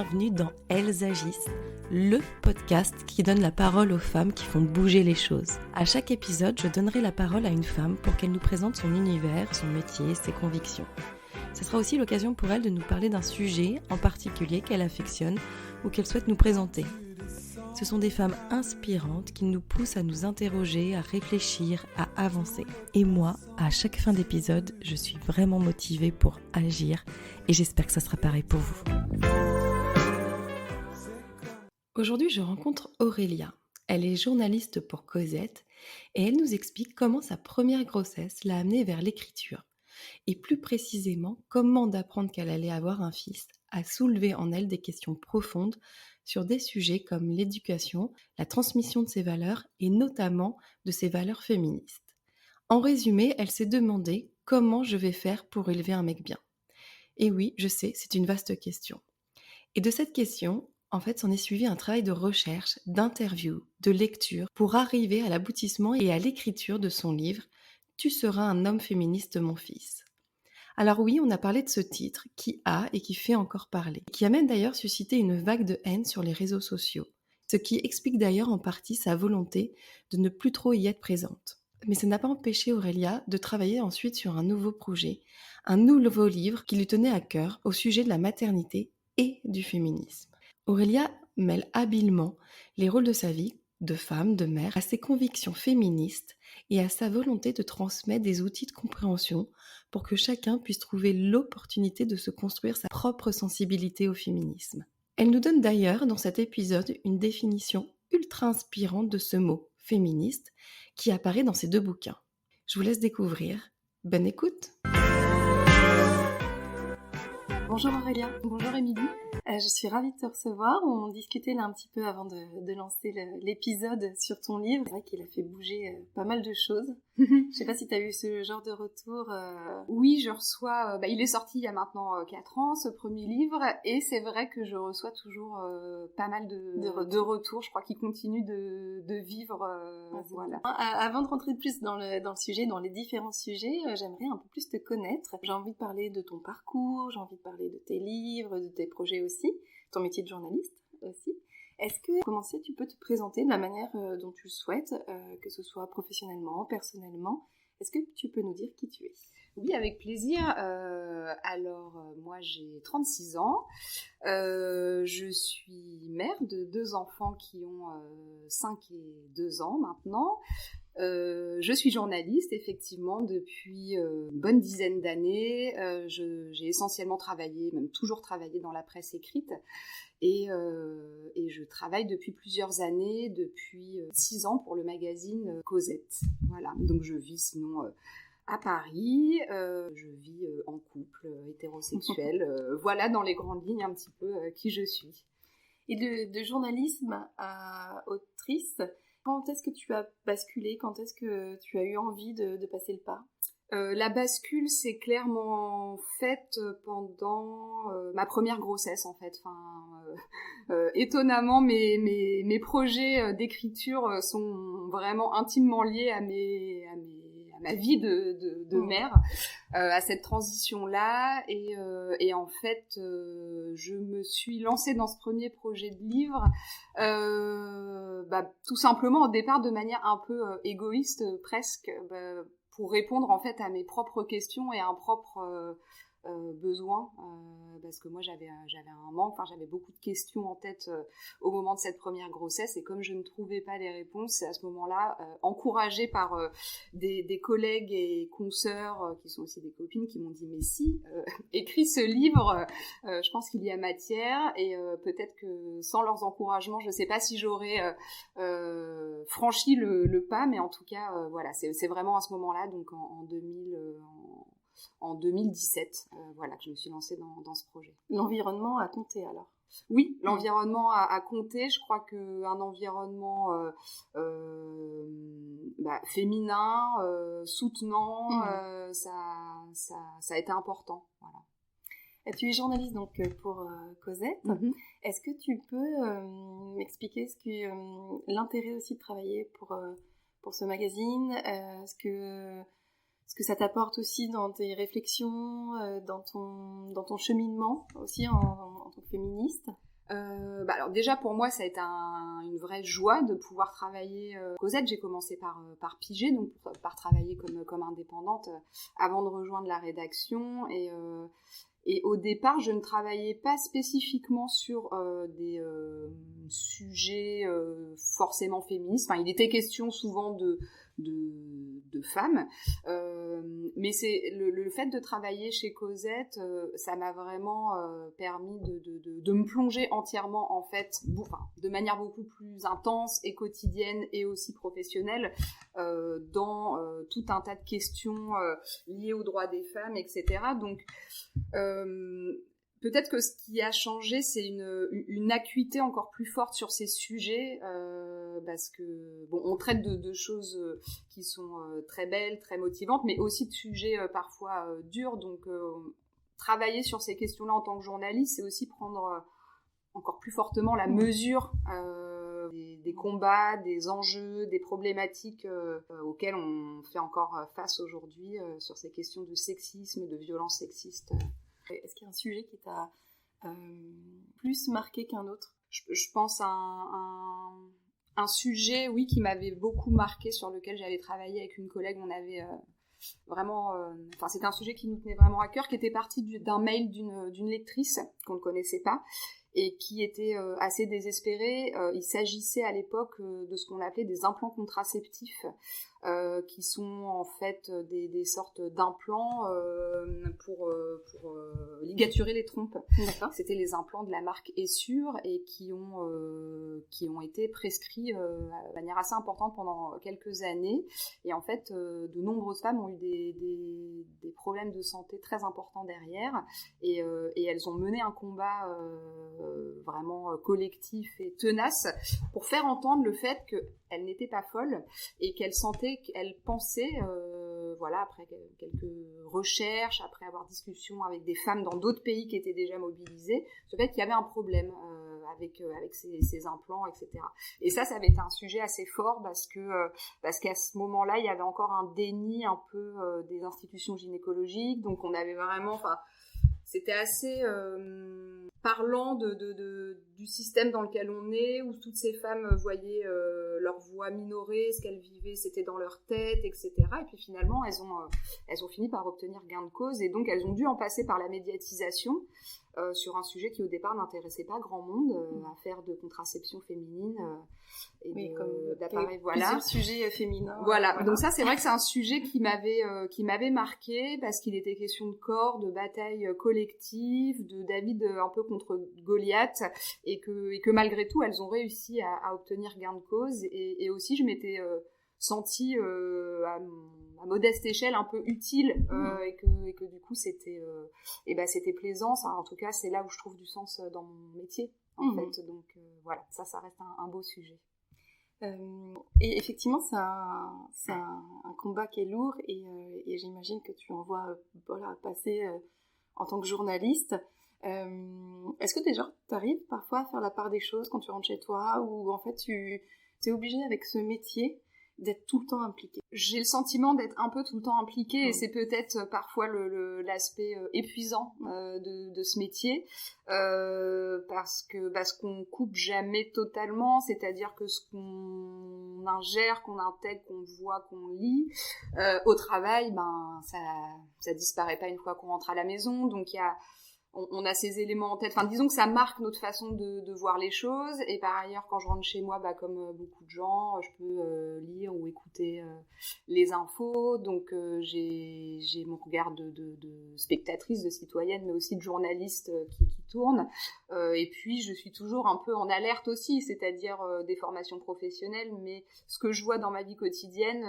bienvenue dans Elles agissent, le podcast qui donne la parole aux femmes qui font bouger les choses. À chaque épisode, je donnerai la parole à une femme pour qu'elle nous présente son univers, son métier, ses convictions. Ce sera aussi l'occasion pour elle de nous parler d'un sujet en particulier qu'elle affectionne ou qu'elle souhaite nous présenter. Ce sont des femmes inspirantes qui nous poussent à nous interroger, à réfléchir, à avancer. Et moi, à chaque fin d'épisode, je suis vraiment motivée pour agir et j'espère que ça sera pareil pour vous. Aujourd'hui, je rencontre Aurélia. Elle est journaliste pour Cosette et elle nous explique comment sa première grossesse l'a amenée vers l'écriture. Et plus précisément, comment d'apprendre qu'elle allait avoir un fils a soulevé en elle des questions profondes sur des sujets comme l'éducation, la transmission de ses valeurs et notamment de ses valeurs féministes. En résumé, elle s'est demandé comment je vais faire pour élever un mec bien. Et oui, je sais, c'est une vaste question. Et de cette question, en fait, s'en est suivi un travail de recherche, d'interview, de lecture pour arriver à l'aboutissement et à l'écriture de son livre « Tu seras un homme féministe, mon fils ». Alors oui, on a parlé de ce titre qui a et qui fait encore parler, qui a même d'ailleurs suscité une vague de haine sur les réseaux sociaux, ce qui explique d'ailleurs en partie sa volonté de ne plus trop y être présente. Mais ça n'a pas empêché Aurélia de travailler ensuite sur un nouveau projet, un nouveau livre qui lui tenait à cœur au sujet de la maternité et du féminisme. Aurélia mêle habilement les rôles de sa vie, de femme, de mère, à ses convictions féministes et à sa volonté de transmettre des outils de compréhension pour que chacun puisse trouver l'opportunité de se construire sa propre sensibilité au féminisme. Elle nous donne d'ailleurs dans cet épisode une définition ultra inspirante de ce mot, féministe, qui apparaît dans ces deux bouquins. Je vous laisse découvrir. Bonne écoute! Bonjour Aurélia. Bonjour Émilie. Je suis ravie de te recevoir. On discutait là un petit peu avant de lancer l'épisode sur ton livre. C'est vrai qu'il a fait bouger pas mal de choses. Je sais pas si tu as eu ce genre de retour. Oui, je reçois... il est sorti il y a maintenant 4 ans, ce premier livre, et c'est vrai que je reçois toujours pas mal de retours. Je crois qu'il continue de vivre. Voilà. Avant de rentrer plus dans le sujet, dans les différents sujets, j'aimerais un peu plus te connaître. J'ai envie de parler de ton parcours, j'ai envie de parler de tes livres, de tes projets aussi, ton métier de journaliste aussi. Est-ce que, pour commencer, tu peux te présenter de la manière dont tu le souhaites, que ce soit professionnellement, personnellement. Est-ce que tu peux nous dire qui tu es ? Oui, avec plaisir. Moi, j'ai 36 ans. Je suis mère de 2 enfants qui ont 5 et 2 ans maintenant. Je suis journaliste, effectivement, depuis une bonne dizaine d'années. J'ai essentiellement travaillé, même toujours travaillé dans la presse écrite. Et je travaille depuis plusieurs années, depuis 6 ans pour le magazine Cosette. Voilà, donc je vis sinon à Paris, je vis en couple, hétérosexuel. Voilà dans les grandes lignes un petit peu qui je suis. Et de journalisme à autrice, quand est-ce que tu as basculé ? Quand est-ce que tu as eu envie de passer le pas ? La bascule s'est clairement faite pendant ma première grossesse en fait. Étonnamment, mes projets d'écriture sont vraiment intimement liés à ma vie de mère, à cette transition-là. Et en fait, je me suis lancée dans ce premier projet de livre, tout simplement au départ de manière un peu égoïste presque, pour répondre en fait à mes propres questions et à un propre besoin, parce que moi j'avais un manque, j'avais beaucoup de questions en tête au moment de cette première grossesse, et comme je ne trouvais pas les réponses, c'est à ce moment-là, encouragée par des collègues et consoeurs qui sont aussi des copines, qui m'ont dit mais si, écris ce livre, je pense qu'il y a matière, et peut-être que sans leurs encouragements, je ne sais pas si j'aurais franchi le pas, mais en tout cas voilà, c'est vraiment à ce moment-là, donc en 2017, que je me suis lancée dans ce projet. L'environnement a compté alors ? Oui, l'environnement a compté. Je crois qu'un environnement féminin, soutenant, ça a été important. Voilà. Et tu es journaliste donc pour Cosette. Est-ce que tu peux m'expliquer l'intérêt aussi de travailler pour ce magazine ? Ce que ça t'apporte aussi dans tes réflexions, dans ton cheminement aussi en tant que féministe ? Alors déjà pour moi ça a été une vraie joie de pouvoir travailler Cosette. J'ai commencé par piger, donc par travailler comme indépendante avant de rejoindre la rédaction et au départ je ne travaillais pas spécifiquement sur des sujets forcément féministes. Enfin, il était question souvent de femmes, mais c'est le fait de travailler chez Cosette, ça m'a vraiment permis de me plonger entièrement en fait, de manière beaucoup plus intense et quotidienne et aussi professionnelle dans tout un tas de questions liées aux droits des femmes, etc. Donc peut-être que ce qui a changé, c'est une acuité encore plus forte sur ces sujets, parce que on traite de choses qui sont très belles, très motivantes, mais aussi de sujets parfois durs. Donc, travailler sur ces questions-là en tant que journaliste, c'est aussi prendre encore plus fortement la mesure des combats, des enjeux, des problématiques auxquelles on fait encore face aujourd'hui sur ces questions de sexisme, de violence sexiste. Est-ce qu'il y a un sujet qui t'a plus marqué qu'un autre ? Je pense à un sujet, oui, qui m'avait beaucoup marqué, sur lequel j'avais travaillé avec une collègue. On avait vraiment... c'était un sujet qui nous tenait vraiment à cœur, qui était parti d'un mail d'une lectrice qu'on ne connaissait pas et qui était assez désespérée. Il s'agissait à l'époque de ce qu'on appelait des implants contraceptifs, qui sont en fait des sortes d'implants pour ligaturer les trompes. D'accord. C'était les implants de la marque Essure et qui ont été prescrits de manière assez importante pendant quelques années. Et en fait, de nombreuses femmes ont eu des problèmes de santé très importants derrière, et elles ont mené un combat vraiment collectif et tenace pour faire entendre le fait qu'elles n'étaient pas folles et qu'elles pensaient, après quelques recherches, après avoir discussion avec des femmes dans d'autres pays qui étaient déjà mobilisées, ce fait qu'il y avait un problème avec ces implants, etc. Et ça avait été un sujet assez fort parce qu'à ce moment-là, il y avait encore un déni un peu des institutions gynécologiques, donc on avait vraiment... C'était assez parlant du système dans lequel on est, où toutes ces femmes voyaient leur voix minorée, ce qu'elles vivaient, c'était dans leur tête, etc. Et puis finalement, elles ont fini par obtenir gain de cause, et donc elles ont dû en passer par la médiatisation sur un sujet qui au départ n'intéressait pas grand monde, affaire de contraception féminine et d'appareils, plusieurs sujets féminins. Voilà. Donc ça, c'est vrai que c'est un sujet qui m'avait marqué, parce qu'il était question de corps, de bataille collective, de David un peu contre Goliath, et que malgré tout, elles ont réussi à obtenir gain de cause, et aussi je m'étais sentie à modeste échelle un peu utile, et que du coup c'était plaisant. En tout cas, c'est là où je trouve du sens dans mon métier en fait. Donc voilà, ça reste un beau sujet. Et effectivement, c'est un combat qui est lourd, et j'imagine que tu en vois passer en tant que journaliste. Est-ce que déjà tu arrives parfois à faire la part des choses quand tu rentres chez toi, ou en fait tu es obligé avec ce métier d'être tout le temps impliquée? J'ai le sentiment d'être un peu tout le temps impliquée, et c'est peut-être parfois l'aspect épuisant de ce métier, parce qu'on coupe jamais totalement, c'est-à-dire que ce qu'on ingère, qu'on intègre, qu'on voit, qu'on lit, au travail, ça disparaît pas une fois qu'on rentre à la maison. Donc on a ces éléments en tête. Disons que ça marque notre façon de voir les choses. Et par ailleurs, quand je rentre chez moi, comme beaucoup de gens, je peux lire ou écouter les infos. Donc j'ai mon regard de spectatrice, de citoyenne, mais aussi de journaliste qui tourne. Et puis je suis toujours un peu en alerte aussi, c'est-à-dire des formations professionnelles, mais ce que je vois dans ma vie quotidienne,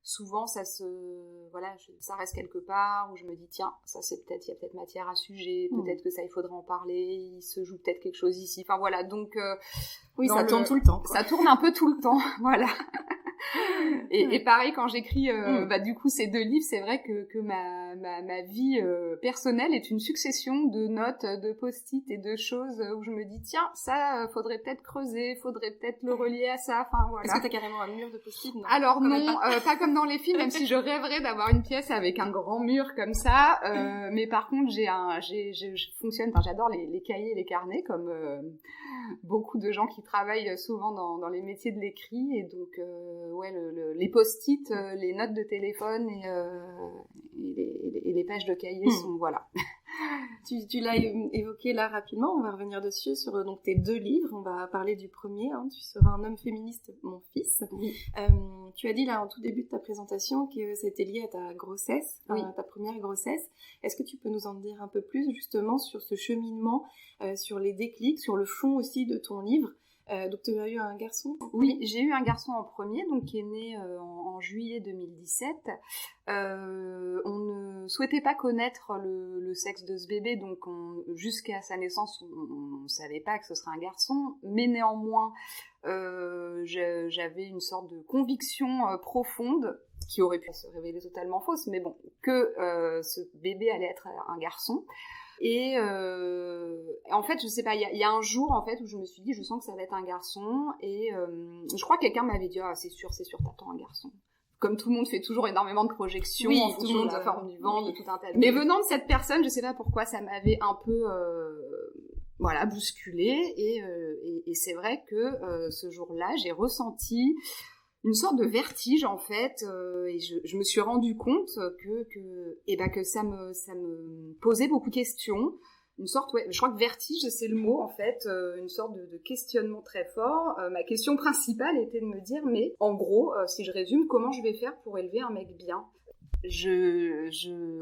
souvent ça reste quelque part où je me dis tiens, ça il y a peut-être matière à sujet, peut-être que ça il faudrait en parler, il se joue peut-être quelque chose ici, donc oui, ça tourne tout le temps, quoi. Ça tourne un peu tout le temps. Voilà. Et pareil, quand j'écris du coup ces 2 livres, c'est vrai que ma vie personnelle est une succession de notes, de post-it et de choses où je me dis tiens, ça faudrait peut-être creuser, faudrait peut-être le relier à ça, enfin voilà. Est-ce que t'as carrément un mur de post-it? Non. Alors non, pas comme dans les films, même si je rêverais d'avoir une pièce avec un grand mur comme ça, mais par contre je fonctionne, enfin j'adore les cahiers et les carnets comme beaucoup de gens qui travaillent souvent dans les métiers de l'écrit, et donc les post-it, les notes de téléphone et les pages de cahiers sont voilà. Tu l'as évoqué là rapidement, on va revenir dessus sur donc tes 2 livres. On va parler du premier, Tu seras un homme féministe, mon fils. Oui. Tu as dit là en tout début de ta présentation que c'était lié à ta grossesse, oui. À ta première grossesse. Est-ce que tu peux nous en dire un peu plus justement sur ce cheminement, sur les déclics, sur le fond aussi de ton livre? Donc tu as eu un garçon? Oui, j'ai eu un garçon en premier, donc qui est né en juillet 2017. On ne souhaitait pas connaître le sexe de ce bébé, donc jusqu'à sa naissance, on ne savait pas que ce serait un garçon, mais néanmoins, j'avais une sorte de conviction profonde, qui aurait pu se révéler totalement fausse, mais bon, que ce bébé allait être un garçon. Et en fait, je sais pas, il y a un jour en fait où je me suis dit, je sens que ça va être un garçon, et je crois que quelqu'un m'avait dit, ah c'est sûr, t'attends un garçon. Comme tout le monde fait toujours énormément de projections en fonction de la forme du ventre, de tout un tas de... Mais venant de cette personne, je sais pas pourquoi, ça m'avait un peu bousculée, et c'est vrai que ce jour-là, j'ai ressenti une sorte de vertige en fait, et je me suis rendu compte que ça me posait beaucoup de questions, une sorte, je crois que vertige c'est le mot en fait, une sorte de questionnement très fort. Ma question principale était de me dire, mais en gros, si je résume, comment je vais faire pour élever un mec bien?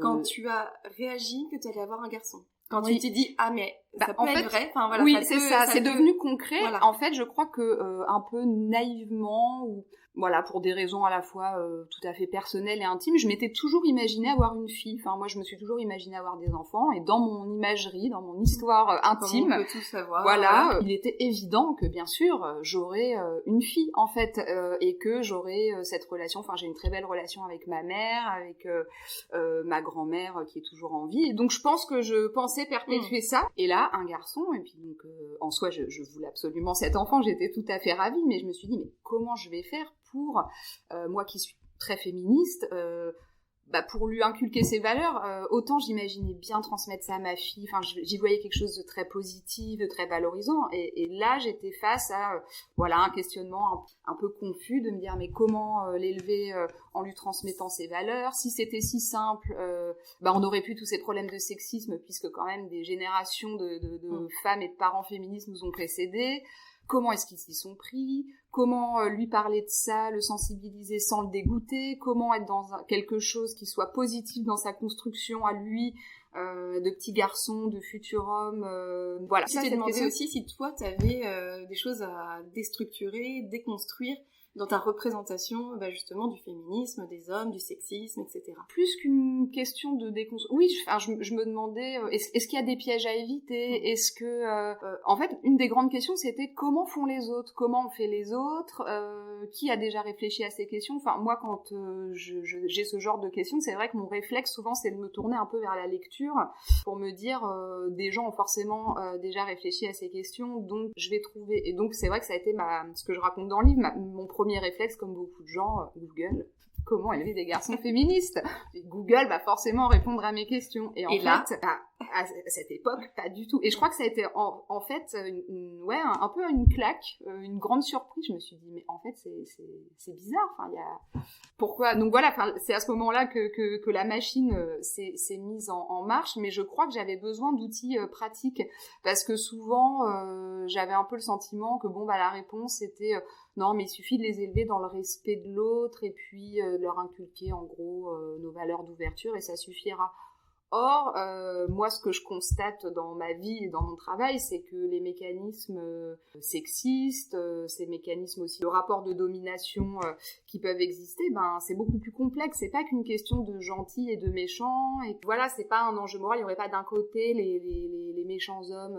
Quand tu as réagi que tu allais avoir un garçon, quand oui. tu t'es dit, ah mais ça peut être vrai, enfin voilà, oui, c'est ça, c'est devenu concret. Voilà. En fait, je crois que un peu naïvement, ou voilà, pour des raisons à la fois tout à fait personnelles et intimes, je m'étais toujours imaginé avoir une fille. Enfin, moi, je me suis toujours imaginé avoir des enfants, et dans mon imagerie, dans mon histoire intime, on peut tout savoir, voilà, il était évident que bien sûr, j'aurais une fille en fait, et que j'aurais cette relation. Enfin, j'ai une très belle relation avec ma mère, avec ma grand-mère qui est toujours en vie. Et donc, je pense que je pensais perpétuer ça. Et là, un garçon, et puis donc en soi, je voulais absolument cet enfant. J'étais tout à fait ravie, mais je me suis dit, mais comment je vais faire pour moi qui suis très féministe, pour lui inculquer ses valeurs, autant j'imaginais bien transmettre ça à ma fille, enfin j'y voyais quelque chose de très positif, de très valorisant, et là j'étais face à un questionnement un peu confus, de me dire mais comment l'élever en lui transmettant ses valeurs? Si c'était si simple, on n'aurait plus tous ces problèmes de sexisme, puisque quand même des générations de femmes et de parents féministes nous ont précédés. Comment est-ce qu'ils s'y sont pris? Comment lui parler de ça, le sensibiliser sans le dégoûter? Comment être dans quelque chose qui soit positif dans sa construction à lui, de petit garçon, de futur homme, voilà. Tu t'es demandé aussi si toi, t'avais des choses à déstructurer, déconstruire dans ta représentation justement du féminisme, des hommes, du sexisme, etc. Plus qu'une question de déconstruction, oui, je me demandais, est-ce qu'il y a des pièges à éviter? Est-ce que... en fait, une des grandes questions, c'était comment font les autres? Comment on fait les autres? Qui a déjà réfléchi à ces questions? Enfin, moi, quand j'ai ce genre de questions, c'est vrai que mon réflexe, souvent, c'est de me tourner un peu vers la lecture pour me dire, des gens ont forcément déjà réfléchi à ces questions, donc je vais trouver... Et donc, c'est vrai que ça a été ce que je raconte dans le livre, mon premier réflexe, comme beaucoup de gens, Google, comment élever des garçons féministes? Et Google va forcément répondre à mes questions. Et en fait, à cette époque, pas du tout. Et je crois que ça a été en fait un peu une claque, une grande surprise. Je me suis dit, mais en fait, c'est bizarre. Enfin, pourquoi? Donc voilà, c'est à ce moment-là que la machine s'est mise en marche. Mais je crois que j'avais besoin d'outils pratiques, parce que souvent, j'avais un peu le sentiment que la réponse était non, mais il suffit de les élever dans le respect de l'autre, et puis de leur inculquer en gros nos valeurs d'ouverture, et ça suffira. Or, moi, ce que je constate dans ma vie et dans mon travail, c'est que les mécanismes sexistes, ces mécanismes aussi de rapport de domination qui peuvent exister, ben c'est beaucoup plus complexe. C'est pas qu'une question de gentils et de méchants. Et voilà, c'est pas un enjeu moral. Il y aurait pas d'un côté les méchants hommes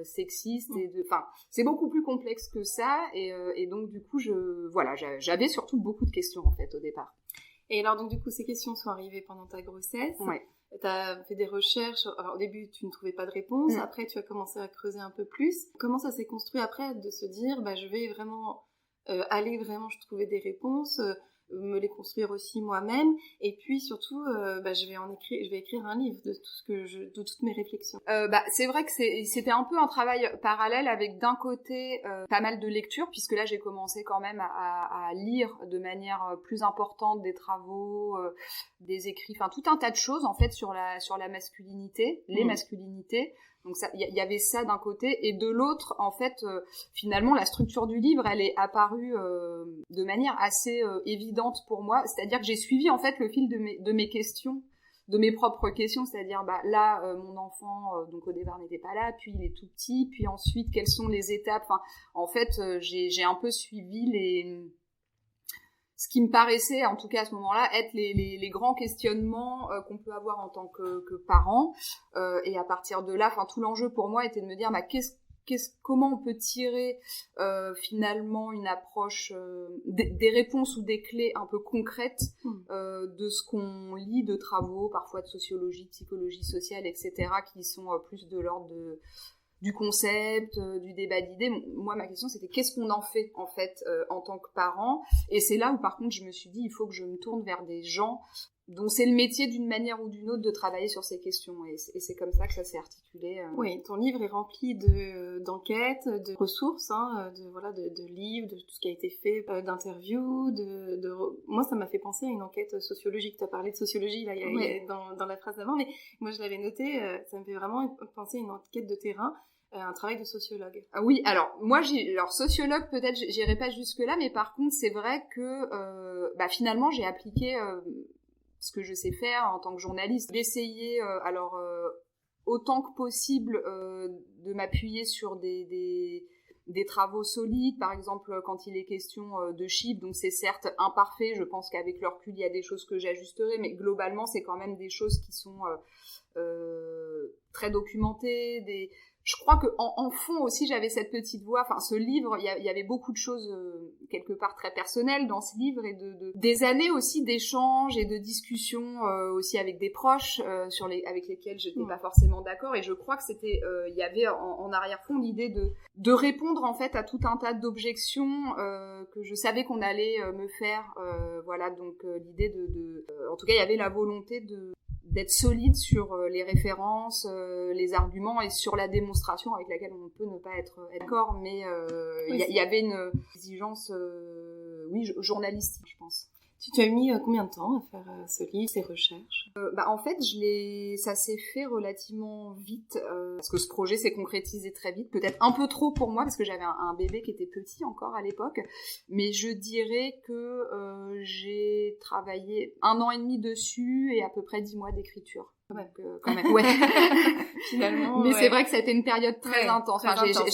sexistes enfin, c'est beaucoup plus complexe que ça. Et donc du coup, j'avais surtout beaucoup de questions en fait au départ. Et alors donc du coup, ces questions sont arrivées pendant ta grossesse. Ouais. Tu as fait des recherches, alors au début tu ne trouvais pas de réponse, après tu as commencé à creuser un peu plus. Comment ça s'est construit après de se dire je vais vraiment aller vraiment trouver des réponses, me les construire aussi moi-même, et puis surtout je vais écrire un livre de de toutes mes réflexions. C'est vrai que c'était un peu un travail parallèle avec d'un côté pas mal de lectures, puisque là j'ai commencé quand même à lire de manière plus importante des travaux, des écrits, enfin tout un tas de choses en fait sur la masculinité, les masculinités. Donc il y avait ça d'un côté, et de l'autre, en fait, finalement, la structure du livre, elle est apparue de manière assez évidente pour moi. C'est-à-dire que j'ai suivi en fait le fil de mes questions, de mes propres questions. C'est-à-dire, mon enfant, donc au départ n'était pas là, puis il est tout petit, puis ensuite quelles sont les étapes. Enfin, en fait, j'ai un peu suivi ce qui me paraissait, en tout cas à ce moment-là, être les grands questionnements qu'on peut avoir en tant que parent. Et à partir de là, tout l'enjeu pour moi était de me dire, comment on peut tirer finalement une approche, des réponses ou des clés un peu concrètes de ce qu'on lit de travaux, parfois de sociologie, de psychologie sociale, etc., qui sont plus de l'ordre du concept, du débat d'idées. Moi, ma question, c'était qu'est-ce qu'on en fait, en fait, en tant que parent ? Et c'est là où, par contre, je me suis dit, il faut que je me tourne vers des gens dont c'est le métier, d'une manière ou d'une autre, de travailler sur ces questions. Et c'est comme ça que ça s'est articulé. Oui, ton livre est rempli d'enquêtes, de ressources, de livres, de tout ce qui a été fait, d'interviews, Moi, ça m'a fait penser à une enquête sociologique. Tu as parlé de sociologie là, dans la phrase d'avant, mais moi, je l'avais noté, ça me fait vraiment penser à une enquête de terrain, un travail de sociologue. Oui, alors moi, sociologue, peut-être, j'irai pas jusque-là, mais par contre, c'est vrai que finalement, j'ai appliqué ce que je sais faire en tant que journaliste, d'essayer, autant que possible, de m'appuyer sur des travaux solides, par exemple quand il est question de chiffres, donc c'est certes imparfait, je pense qu'avec le recul, il y a des choses que j'ajusterai, mais globalement, c'est quand même des choses qui sont très documentées, je crois que en fond aussi j'avais cette petite voix. Enfin, ce livre, il y avait beaucoup de choses quelque part très personnelles dans ce livre, et des années aussi d'échanges et de discussions aussi avec des proches avec lesquels j'étais pas forcément d'accord. Et je crois que c'était, il y avait en arrière-fond l'idée de répondre en fait à tout un tas d'objections que je savais qu'on allait me faire. Voilà, donc l'idée en tout cas, il y avait la volonté d'être solide sur les références, les arguments, et sur la démonstration avec laquelle on peut ne pas être d'accord, mais il y avait une exigence journalistique, je pense. Tu as mis combien de temps à faire ce livre, ces recherches ? En fait, ça s'est fait relativement vite, parce que ce projet s'est concrétisé très vite, peut-être un peu trop pour moi, parce que j'avais un bébé qui était petit encore à l'époque, mais je dirais que j'ai travaillé 1 an et demi dessus, et à peu près 10 mois d'écriture. Quand même, ouais. Finalement, mais c'est vrai que ça a été une période très intense.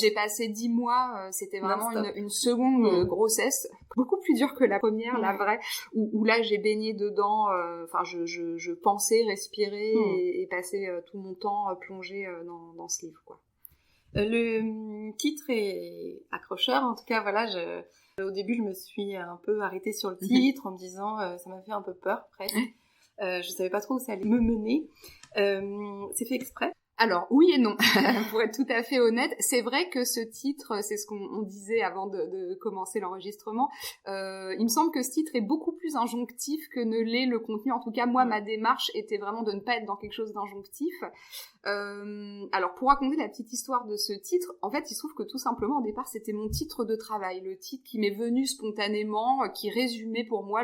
J'ai passé 10 mois, c'était vraiment une seconde grossesse, beaucoup plus dure que la première, la vraie, où là j'ai baigné dedans, je pensais, respirer et passer tout mon temps plongé dans ce livre, quoi. Le titre est accrocheur, en tout cas, voilà, au début je me suis un peu arrêtée sur le titre en me disant, ça m'a fait un peu peur, presque. Je savais pas trop où ça allait me mener. C'est fait exprès? Alors, oui et non. Pour être tout à fait honnête, c'est vrai que ce titre, c'est ce qu'on disait avant de commencer l'enregistrement, il me semble que ce titre est beaucoup plus injonctif que ne l'est le contenu. En tout cas, moi, ma démarche était vraiment de ne pas être dans quelque chose d'injonctif. Alors, pour raconter la petite histoire de ce titre, en fait, il se trouve que tout simplement, au départ, c'était mon titre de travail, le titre qui m'est venu spontanément, qui résumait pour moi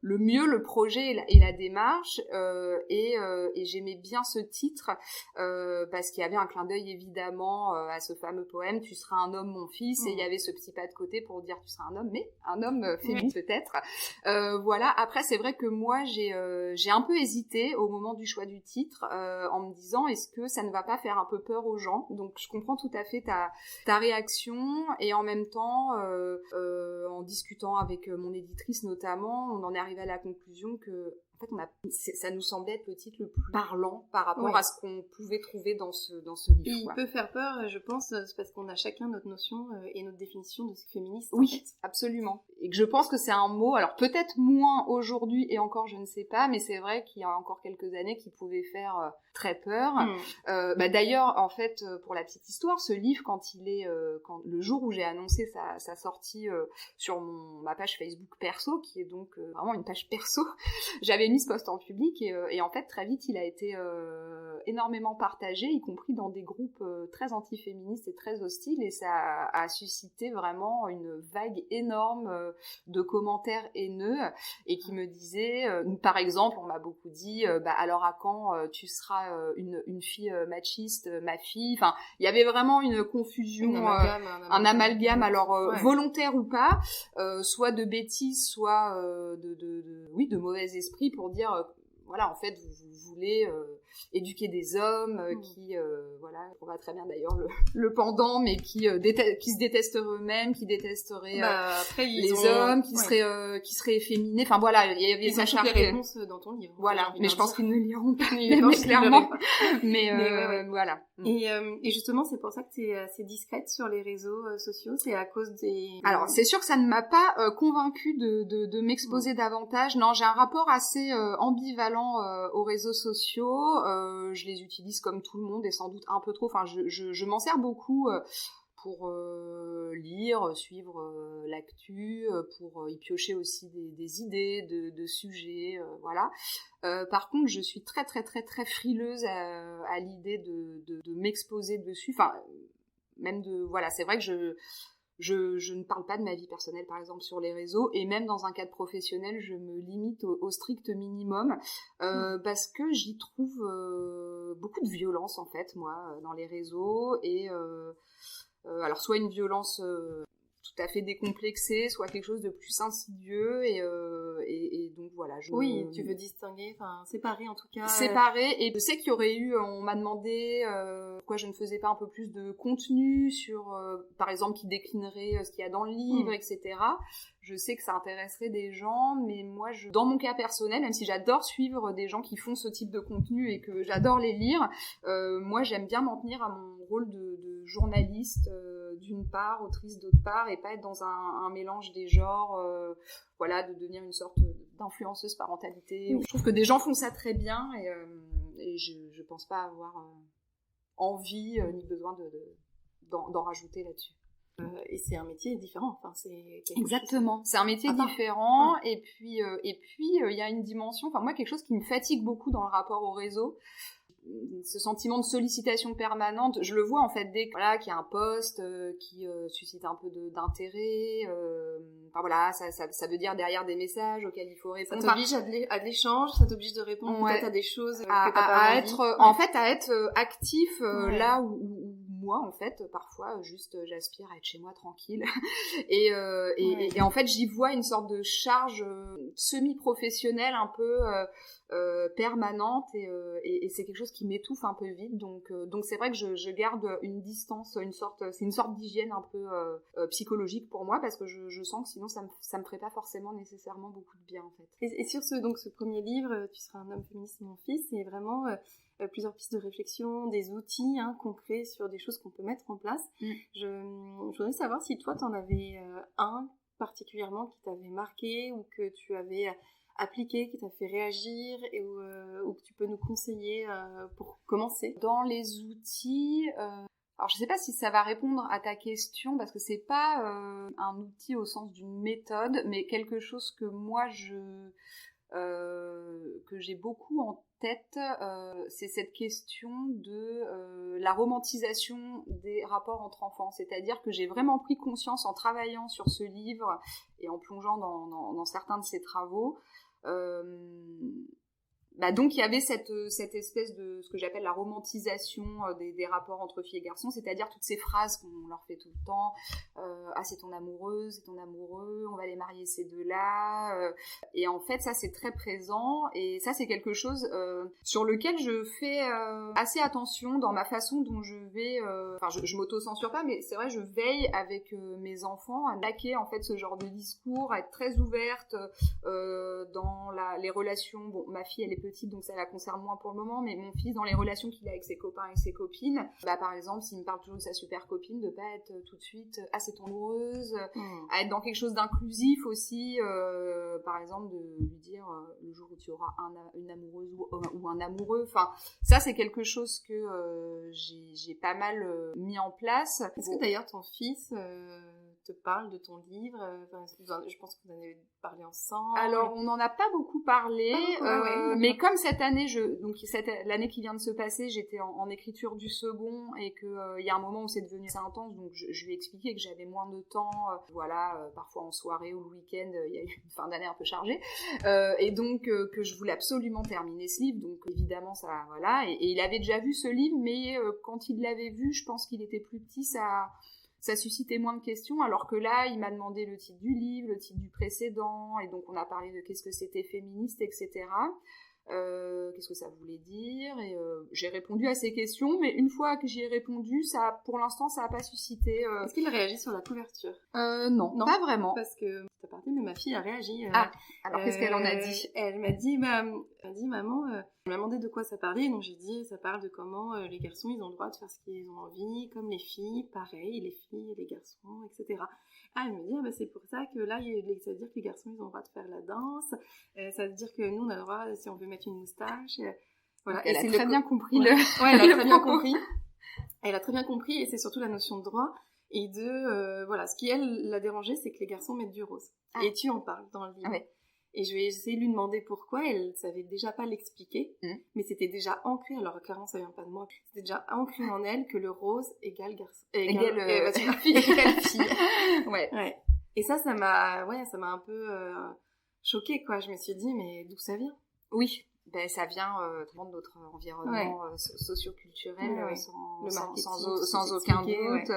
le mieux le projet et la démarche, et j'aimais bien ce titre parce qu'il y avait un clin d'œil évidemment à ce fameux poème Tu seras un homme mon fils, et il y avait ce petit pas de côté pour dire tu seras un homme, mais un homme féministe peut-être. Voilà, après c'est vrai que moi j'ai un peu hésité au moment du choix du titre en me disant est-ce que ça ne va pas faire un peu peur aux gens. Donc je comprends tout à fait ta réaction, et en même temps en discutant avec mon éditrice notamment, on en est arrivé à la conclusion que en fait, ça nous semblait être le titre le plus parlant par rapport à ce qu'on pouvait trouver dans ce livre. Il peut faire peur, je pense, c'est parce qu'on a chacun notre notion et notre définition de ce féministe. Oui, en fait. Absolument. Et que je pense que c'est un mot, alors peut-être moins aujourd'hui, et encore je ne sais pas, mais c'est vrai qu'il y a encore quelques années qui pouvait faire très peur. D'ailleurs, en fait, pour la petite histoire, ce livre, quand le jour où j'ai annoncé sa sortie sur ma page Facebook perso, qui est donc vraiment une page perso, j'avais mis ce post en public, et en fait très vite il a été énormément partagé, y compris dans des groupes très antiféministes et très hostiles, et ça a suscité vraiment une vague énorme de commentaires haineux, et qui me disaient, par exemple, on m'a beaucoup dit alors à quand tu seras une fille machiste, ma fille, enfin il y avait vraiment une confusion, un amalgame alors volontaire ou pas, soit de bêtises, soit de mauvais esprit, pour dire voilà, en fait, vous voulez éduquer des hommes qui, on voit très bien d'ailleurs le pendant, mais qui se détesteraient eux-mêmes, qui détesteraient les hommes, qui seraient efféminés. Enfin voilà, il y avait ça charge. Les réponses dans ton livre. Voilà, mais je pense qu'ils ne liront pas, mais clairement. Mais voilà. Et justement, c'est pour ça que tu es assez discrète sur les réseaux sociaux, c'est à cause des... Alors, c'est sûr que ça ne m'a pas convaincue de m'exposer davantage. Non, j'ai un rapport assez ambivalent aux réseaux sociaux. Je les utilise comme tout le monde, et sans doute un peu trop. Enfin, je m'en sers beaucoup pour lire, suivre l'actu, pour y piocher aussi des idées de sujets, voilà. Par contre, je suis très très très très frileuse à l'idée de m'exposer dessus. Enfin, même c'est vrai que je ne parle pas de ma vie personnelle, par exemple, sur les réseaux, et même dans un cadre professionnel, je me limite au strict minimum, parce que j'y trouve beaucoup de violence, en fait, moi, dans les réseaux, et alors soit une violence tout à fait décomplexée, soit quelque chose de plus insidieux, et donc voilà. Oui, tu veux distinguer, enfin séparer en tout cas. Séparer, et je sais qu'il y aurait eu, on m'a demandé pourquoi je ne faisais pas un peu plus de contenu sur, par exemple, qui déclinerait ce qu'il y a dans le livre, etc. Je sais que ça intéresserait des gens, mais moi, dans mon cas personnel, même si j'adore suivre des gens qui font ce type de contenu et que j'adore les lire, moi j'aime bien m'en tenir à mon rôle de journaliste d'une part, autrice d'autre part, et pas être dans un mélange des genres, de devenir une sorte d'influenceuse parentalité. Je trouve que des gens font ça très bien, et je pense pas avoir envie ni besoin d'en rajouter là-dessus. Et c'est un métier différent. Enfin, Exactement, c'est un métier différent. Et puis il y a une dimension. Enfin, moi, quelque chose qui me fatigue beaucoup dans le rapport au réseau, ce sentiment de sollicitation permanente, je le vois en fait dès qu'il y a un post qui suscite un peu d'intérêt. Ça veut dire derrière des messages auxquels il faut répondre. Ça t'oblige à de l'échange, ça t'oblige de répondre peut-être à des choses à être actif là où moi, en fait, parfois, juste, j'aspire à être chez moi tranquille. Et en fait, j'y vois une sorte de charge semi-professionnelle un peu permanente, et c'est quelque chose qui m'étouffe un peu vite. Donc c'est vrai que je garde une distance, c'est une sorte d'hygiène un peu psychologique pour moi, parce que je sens que sinon, ça me ferait pas forcément nécessairement beaucoup de bien, en fait. Et sur ce premier livre, Tu seras un homme féministe, mon fils, c'est vraiment... plusieurs pistes de réflexion, des outils concrets sur des choses qu'on peut mettre en place. Je voudrais savoir si toi, tu en avais un particulièrement qui t'avait marqué, ou que tu avais appliqué, qui t'a fait réagir, ou que tu peux nous conseiller pour commencer. Dans les outils... Alors, je sais pas si ça va répondre à ta question, parce que c'est pas un outil au sens d'une méthode, mais quelque chose que moi, que j'ai beaucoup en tête, c'est cette question de la romantisation des rapports entre enfants. C'est-à-dire que j'ai vraiment pris conscience en travaillant sur ce livre et en plongeant dans certains de ses travaux, Donc il y avait cette espèce de ce que j'appelle la romantisation des rapports entre filles et garçons, c'est-à-dire toutes ces phrases qu'on leur fait tout le temps, ah c'est ton amoureuse, c'est ton amoureux, on va les marier ces deux-là, et en fait ça c'est très présent, et ça c'est quelque chose sur lequel je fais assez attention dans ma façon dont je vais, je m'auto-censure pas, mais c'est vrai je veille avec mes enfants à laquer en fait ce genre de discours, à être très ouverte dans les relations. Bon, ma fille elle est petite donc ça la concerne moins pour le moment, mais mon fils dans les relations qu'il a avec ses copains et ses copines, par exemple s'il me parle toujours de sa super copine, de pas être tout de suite ah c'est ton amoureuse, à être dans quelque chose d'inclusif aussi, par exemple de lui dire le jour où tu auras une amoureuse ou un amoureux, enfin ça c'est quelque chose que j'ai pas mal mis en place. Est-ce que d'ailleurs ton fils te parle de ton livre, je pense que vous en avez parlé ensemble. Alors on n'en a pas beaucoup parlé, mais comme cette année, l'année qui vient de se passer, j'étais en écriture du second et que il y a un moment où c'est devenu assez intense, donc je lui ai expliqué que j'avais moins de temps, parfois en soirée ou le week-end, il y a eu une fin d'année un peu chargée, et donc que je voulais absolument terminer ce livre, donc évidemment ça, voilà, et il avait déjà vu ce livre, mais quand il l'avait vu, je pense qu'il était plus petit, ça suscitait moins de questions, alors que là, il m'a demandé le titre du livre, le titre du précédent, et donc on a parlé de qu'est-ce que c'était féministe, etc. Qu'est-ce que ça voulait dire, et j'ai répondu à ces questions, mais une fois que j'y ai répondu, pour l'instant, ça n'a pas suscité... Est-ce qu'il réagit sur la couverture? Non, pas vraiment. Parce que c'est parti, mais ma fille a réagi. Alors qu'est-ce qu'elle en a dit? Elle m'a dit, maman, elle m'a demandé de quoi ça parlait, donc j'ai dit, ça parle de comment les garçons, ils ont le droit de faire ce qu'ils ont envie, comme les filles, pareil, les filles et les garçons, etc. Ah, elle me dit, c'est pour ça que là, ça veut dire que les garçons, ils ont le droit de faire la danse, ça veut dire que nous, on a le droit, si on veut mettre une moustache, voilà. Elle a très bien compris elle a très bien compris. Elle a très bien compris, et c'est surtout la notion de droit, et de, ce qui, elle, l'a dérangée, c'est que les garçons mettent du rose. Ah. Et tu en parles dans le livre. Ah ouais. Et je vais essayer de lui demander pourquoi, elle savait déjà pas l'expliquer, mais c'était déjà ancré, alors clairement ça vient pas de moi, c'était déjà ancré en elle que le rose égale garçon, égale fille. Ouais. Et ça m'a un peu choquée, quoi. Je me suis dit, mais d'où ça vient? Oui. Ça vient de notre environnement socio-culturel, sans aucun doute,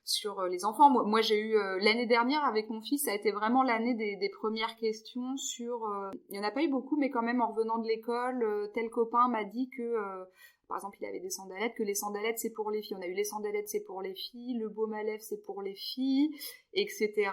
sur les enfants. Moi j'ai eu l'année dernière avec mon fils, ça a été vraiment l'année des premières questions sur... il n'y en a pas eu beaucoup, mais quand même en revenant de l'école, tel copain m'a dit que... par exemple, il avait des sandalettes, que les sandalettes, c'est pour les filles. On a eu les sandalettes, c'est pour les filles, le baume à lèvres, c'est pour les filles, etc.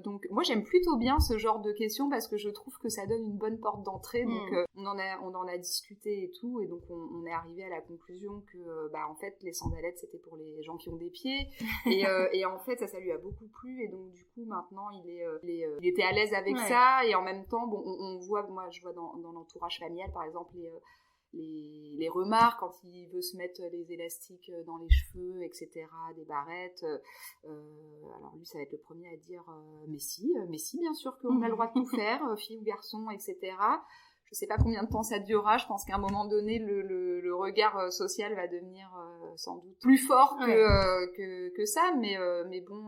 Donc, moi, j'aime plutôt bien ce genre de questions parce que je trouve que ça donne une bonne porte d'entrée. Donc, on en a discuté et tout, et donc on est arrivé à la conclusion que, en fait, les sandalettes, c'était pour les gens qui ont des pieds. Et en fait, ça lui a beaucoup plu, et donc, du coup, maintenant, il était à l'aise avec ça, et en même temps, bon, je vois dans l'entourage familial, par exemple, les remarques quand il veut se mettre les élastiques dans les cheveux, etc., des barrettes, alors lui ça va être le premier à dire mais si bien sûr qu'on a le droit de tout faire, fille ou garçon, etc. Je sais pas combien de temps ça durera, je pense qu'à un moment donné le regard social va devenir sans doute plus fort que ça, mais bon,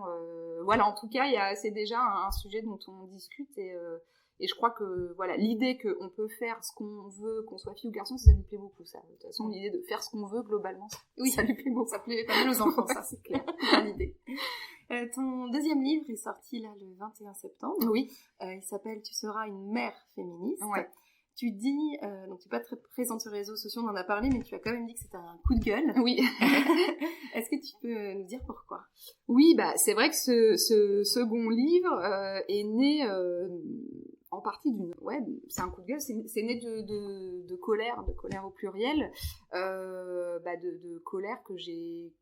voilà, en tout cas c'est déjà un sujet dont on discute, et je crois que, voilà, l'idée qu'on peut faire ce qu'on veut, qu'on soit fille ou garçon, ça lui plaît beaucoup, ça. De toute façon, l'idée de faire ce qu'on veut, globalement, ça lui plaît beaucoup. Ça plaît pas mal aux enfants, ça, c'est clair. C'est l'idée. Ton deuxième livre est sorti, là, le 21 septembre. Oui. Il s'appelle « Tu seras une mère féministe ». Ouais. Tu dis, donc tu n'es pas très présente sur les réseaux sociaux, on en a parlé, mais tu as quand même dit que c'était un coup de gueule. Oui. Est-ce que tu peux nous dire pourquoi? Oui, c'est vrai que ce second livre est né... en partie c'est un coup de gueule, c'est né de colère au pluriel, de colère que j'ai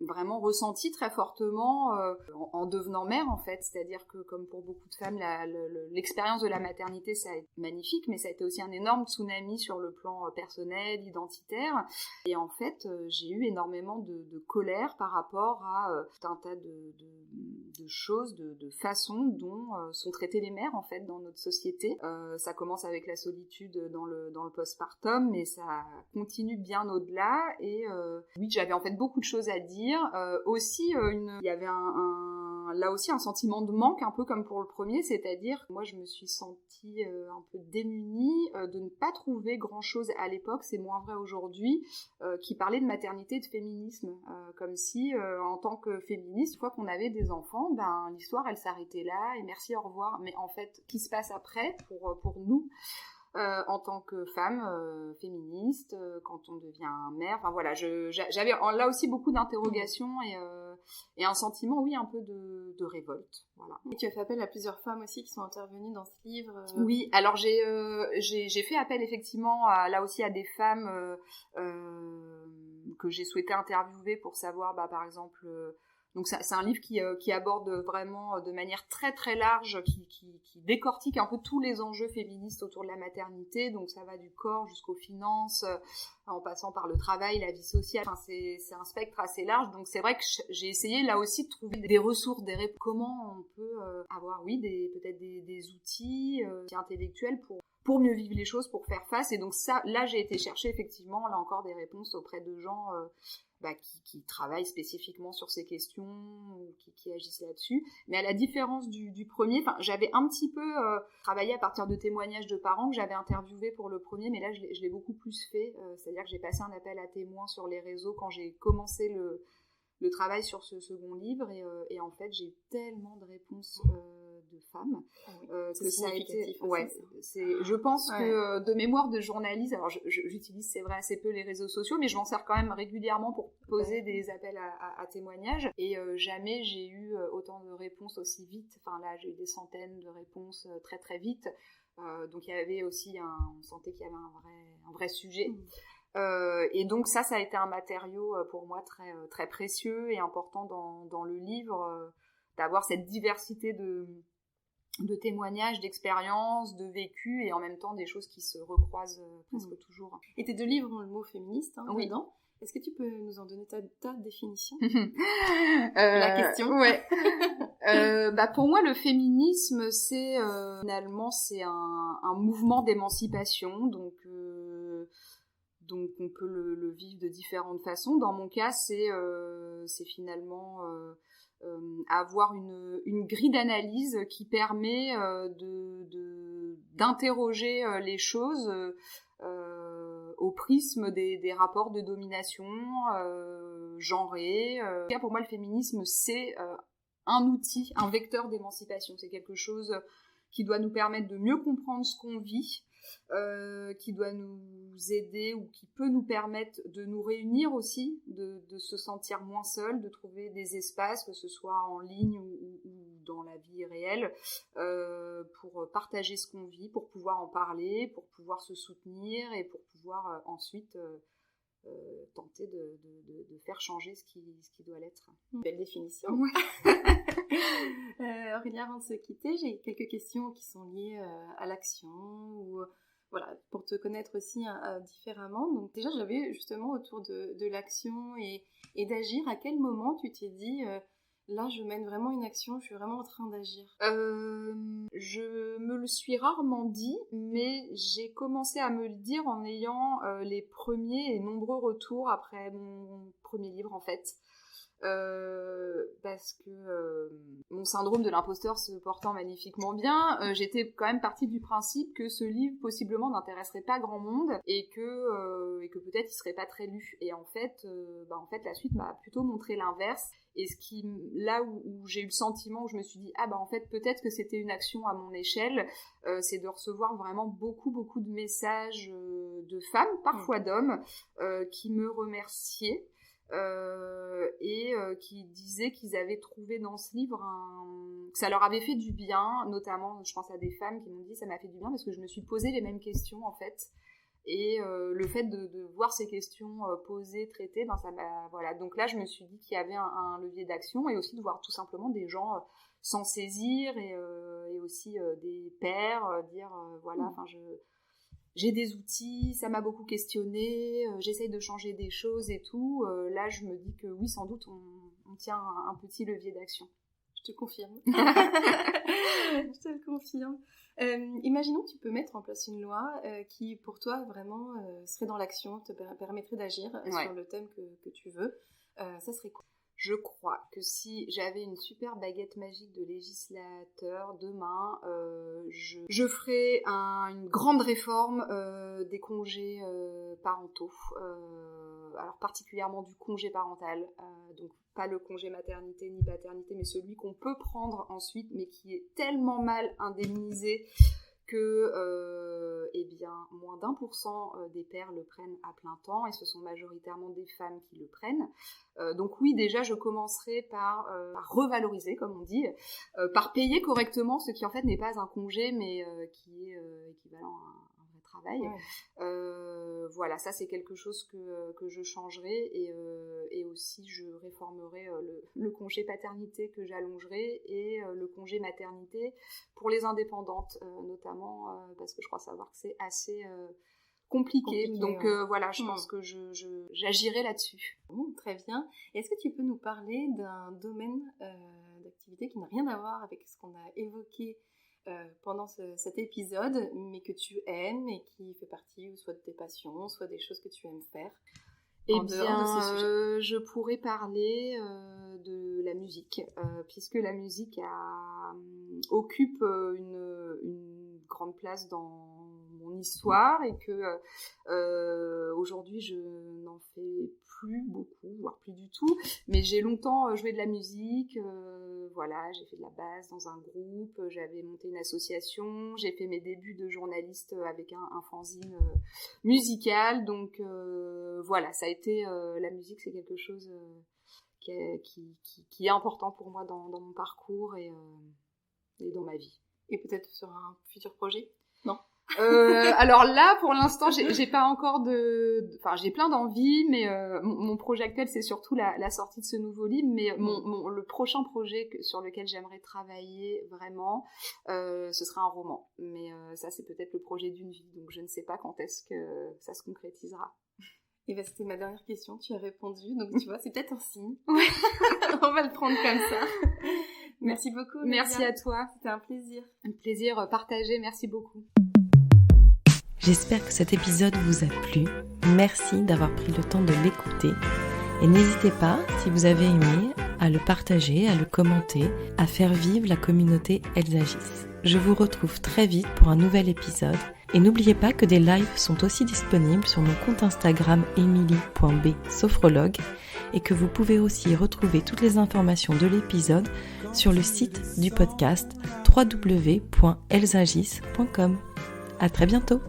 vraiment ressenti très fortement en devenant mère, en fait. C'est-à-dire que, comme pour beaucoup de femmes, l'expérience de la maternité, ça a été magnifique, mais ça a été aussi un énorme tsunami sur le plan personnel, identitaire. Et en fait, j'ai eu énormément de colère par rapport à tout un tas de choses, de façons dont sont traitées les mères, en fait, dans notre société. Ça commence avec la solitude dans le postpartum, mais ça continue bien au-delà. Et oui, j'avais en fait beaucoup de choses à dire. Aussi, il y avait là aussi un sentiment de manque, un peu comme pour le premier, c'est-à-dire moi je me suis sentie un peu démunie de ne pas trouver grand-chose à l'époque, c'est moins vrai aujourd'hui, qui parlait de maternité et de féminisme, comme si en tant que féministe, une fois qu'on avait des enfants, ben l'histoire elle s'arrêtait là et merci au revoir. Mais en fait, qu'est-ce qui se passe après pour nous en tant que femme féministe, quand on devient mère, enfin voilà, j'avais là aussi beaucoup d'interrogations et un sentiment, oui, un peu de révolte, voilà. Et tu as fait appel à plusieurs femmes aussi qui sont intervenues dans ce livre. Oui, alors j'ai fait appel effectivement là aussi à des femmes que j'ai souhaité interviewer pour savoir, par exemple. Donc c'est un livre qui aborde vraiment de manière très très large, qui décortique un peu tous les enjeux féministes autour de la maternité. Donc ça va du corps jusqu'aux finances, en passant par le travail, la vie sociale. Enfin, c'est un spectre assez large. Donc c'est vrai que j'ai essayé là aussi de trouver des ressources, des réponses. Comment on peut avoir, oui, peut-être des outils intellectuels pour mieux vivre les choses, pour faire face. Et donc ça, là j'ai été chercher effectivement, là encore, des réponses auprès de gens qui travaillent spécifiquement sur ces questions ou qui agissent là-dessus. Mais à la différence du premier, j'avais un petit peu travaillé à partir de témoignages de parents que j'avais interviewés pour le premier, mais là je l'ai beaucoup plus fait. C'est-à-dire que j'ai passé un appel à témoins sur les réseaux quand j'ai commencé le travail sur ce second livre et en fait j'ai eu tellement de réponses de femmes que ça a été je pense que de mémoire de journaliste, alors j'utilise c'est vrai assez peu les réseaux sociaux, mais je m'en sers quand même régulièrement pour poser des appels à témoignages et jamais j'ai eu autant de réponses aussi vite. Enfin là j'ai eu des centaines de réponses très très vite, donc il y avait aussi on sentait qu'il y avait un vrai sujet. Et donc ça a été un matériau pour moi très, très précieux et important dans le livre, d'avoir cette diversité de témoignages, d'expériences, de vécus et en même temps des choses qui se recroisent presque toujours. Et tes deux livres ont le mot féministe oui. dedans. Est-ce que tu peux nous en donner ta définition La question. Ouais. Pour moi, le féminisme, c'est finalement c'est un mouvement d'émancipation, donc on peut le vivre de différentes façons. Dans mon cas, c'est finalement avoir une grille d'analyse qui permet d'interroger les choses au prisme des rapports de domination genrés. Pour moi, le féminisme, c'est un outil, un vecteur d'émancipation. C'est quelque chose qui doit nous permettre de mieux comprendre ce qu'on vit, qui doit nous aider ou qui peut nous permettre de nous réunir aussi, de se sentir moins seul, de trouver des espaces, que ce soit en ligne ou dans la vie réelle, pour partager ce qu'on vit, pour pouvoir en parler, pour pouvoir se soutenir et pour pouvoir ensuite tenter de faire changer ce qui doit l'être. Belle définition. Ouais. Aurélia, avant de se quitter, j'ai quelques questions qui sont liées à l'action ou voilà, pour te connaître aussi différemment. Donc déjà, j'avais justement autour de l'action et d'agir, à quel moment tu t'es dit là, je mène vraiment une action, je suis vraiment en train d'agir? Je me le suis rarement dit, mais j'ai commencé à me le dire en ayant les premiers et nombreux retours après mon premier livre, en fait. Parce que mon syndrome de l'imposteur se portant magnifiquement bien, j'étais quand même partie du principe que ce livre possiblement n'intéresserait pas grand monde et que peut-être il serait pas très lu. Et en fait la suite m'a plutôt montré l'inverse. Et là où j'ai eu le sentiment, où je me suis dit en fait peut-être que c'était une action à mon échelle, c'est de recevoir vraiment beaucoup de messages de femmes, parfois d'hommes, qui me remerciaient. Et qui disaient qu'ils avaient trouvé dans ce livre que ça leur avait fait du bien, notamment je pense à des femmes qui m'ont dit ça m'a fait du bien parce que je me suis posé les mêmes questions en fait, et le fait de voir ces questions posées, traitées, ça m'a, voilà. Donc là je me suis dit qu'il y avait un levier d'action et aussi de voir tout simplement des gens s'en saisir et aussi des pairs dire voilà, j'ai des outils, ça m'a beaucoup questionné, j'essaye de changer des choses et tout. Là, je me dis que oui, sans doute, on tient un petit levier d'action. Je te confirme. Je te le confirme. Imaginons que tu peux mettre en place une loi qui, pour toi, vraiment serait dans l'action, te permettrait d'agir sur le thème que tu veux. Ça serait quoi ? Je crois que si j'avais une super baguette magique de législateur demain, je ferais une grande réforme des congés parentaux, alors particulièrement du congé parental, donc pas le congé maternité ni paternité, mais celui qu'on peut prendre ensuite, mais qui est tellement mal indemnisé que moins d'1% des pères le prennent à plein temps, et ce sont majoritairement des femmes qui le prennent. Donc oui, déjà je commencerai par revaloriser, comme on dit, par payer correctement ce qui en fait n'est pas un congé, mais qui est équivalent à un vrai travail. Ouais. Voilà, ça c'est quelque chose que je changerai, et aussi je réformerai le congé paternité que j'allongerai, et le congé maternité pour les indépendantes, notamment parce que je crois savoir que c'est assez compliqué. Donc voilà, je pense que j'agirai là-dessus. Très bien. Est-ce que tu peux nous parler d'un domaine d'activité qui n'a rien à voir avec ce qu'on a évoqué pendant cet épisode, mais que tu aimes et qui fait partie soit de tes passions, soit des choses que tu aimes faire? Eh bien, je pourrais parler de la musique, puisque la musique occupe une grande place dans mon histoire, et que aujourd'hui je n'en fais plus beaucoup, voire plus du tout, mais j'ai longtemps joué de la musique, voilà, j'ai fait de la basse dans un groupe, j'avais monté une association, j'ai fait mes débuts de journaliste avec un fanzine musical, donc voilà, ça a été, la musique c'est quelque chose qui est important pour moi dans mon parcours et dans ma vie. Et peut-être sur un futur projet? Non. Alors là, pour l'instant, j'ai pas encore enfin, j'ai plein d'envies, mais mon projet actuel, c'est surtout la sortie de ce nouveau livre, mais le prochain projet sur lequel j'aimerais travailler vraiment, ce sera un roman. Mais ça, c'est peut-être le projet d'une vie, donc je ne sais pas quand est-ce que ça se concrétisera. Et bien, c'était ma dernière question, tu as répondu, donc tu vois, c'est peut-être un signe. On va le prendre comme ça. Merci beaucoup. Merci à toi. C'était un plaisir. Un plaisir partagé, merci beaucoup. J'espère que cet épisode vous a plu. Merci d'avoir pris le temps de l'écouter. Et n'hésitez pas, si vous avez aimé, à le partager, à le commenter, à faire vivre la communauté Elles agissent. Je vous retrouve très vite pour un nouvel épisode. Et n'oubliez pas que des lives sont aussi disponibles sur mon compte Instagram emily.b-sophrologue, et que vous pouvez aussi retrouver toutes les informations de l'épisode sur le site du podcast www.ellesagissent.com. À très bientôt.